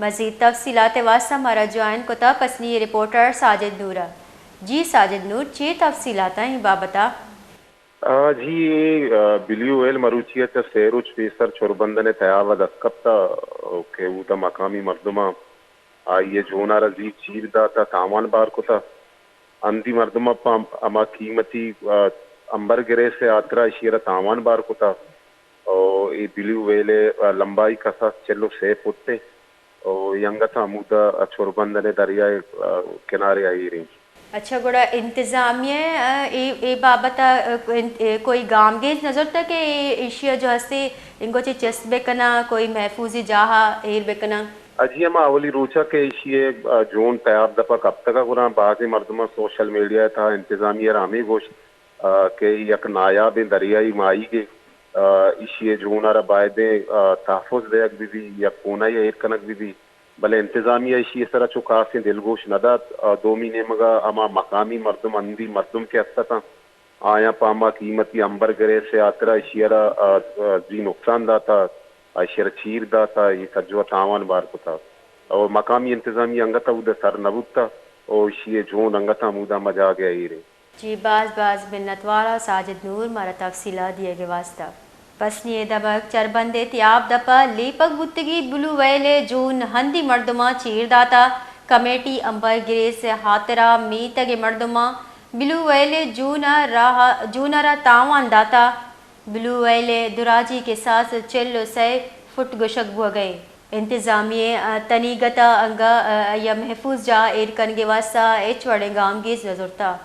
مزید تفصیلات واسطہ ہمارا جوائن کوتا پسنی رپورٹر ساجد نورا. جی ساجد نور چی تفصیلات ہیں بابتا؟ جی بلیو ویل مروچیت سیروچ پیسر چوربندن تیار و دسکتا کہ وہ دا مقامی مردمہ آئیے جونا رضی چیر دا تا تاوان بار کو تا اندی مردمہ پا اما قیمتی امبر گرے سے آترا اشیرہ تاوان بار کو تا اور یہ بلیو ویلے لمبائی کسا چلو سے پتے اور ینگتا مودا چوربندن دریائے کنارے آئی رہی. اچھا گوڑا انتظامیہ ای بابتا کوئی گام گیج نظر تا کہ ایشیا جو ہستے انگو چی چست بکنا کوئی محفوظی جاہا ایر بکنا؟ اجی اما اولی روچا کہ ایشیے جون تیاب دفعہ کب تک قرآن بعض مردمہ سوشل میڈیا تھا انتظامیہ رامی گوشت کہ یک نایاب دریائی مائی گے ایشیے جون آرہ بائدیں تحفظ دیکھ بھی یا کونائی ایر کنک بھی بلے انتظامیہ ایشی سرا چکاسی دلگوش ندات دو مہینے مگا اما مقامی مردم اندی مردم کے حصہ تھا آیا پاما قیمتی امبر گرے سے آترا ایشیرہ جی نقصان دا تھا ایشیرہ چیر دا تھا یہ سجوہ تاوان بار کو تھا اور مقامی انتظامیہ انگتا ہودا سر نبوت تھا اور ایشیے جون انگتا مودا مجا گیا ہی رہے. جی باز منتوارا ساجد نور مارا تفصیلات دیے گے واسطہ. پسنی دبک چربندے تیاب دپا لیپک بتگی بلو ویلے جون ہندی مردمہ چیر داتا کمیٹی امبر گرے سے حاطرہ میتگ مردمہ بلو ویلے جون را تاوان داتا بلو ویلے دراجی کے ساتھ چلو سے فٹ گشک بو گئے. انتظامیہ تنیگتا انگا یا محفوظ جا ایر کنگے واسطہ ایچ وڑے گام گیز نظرتا.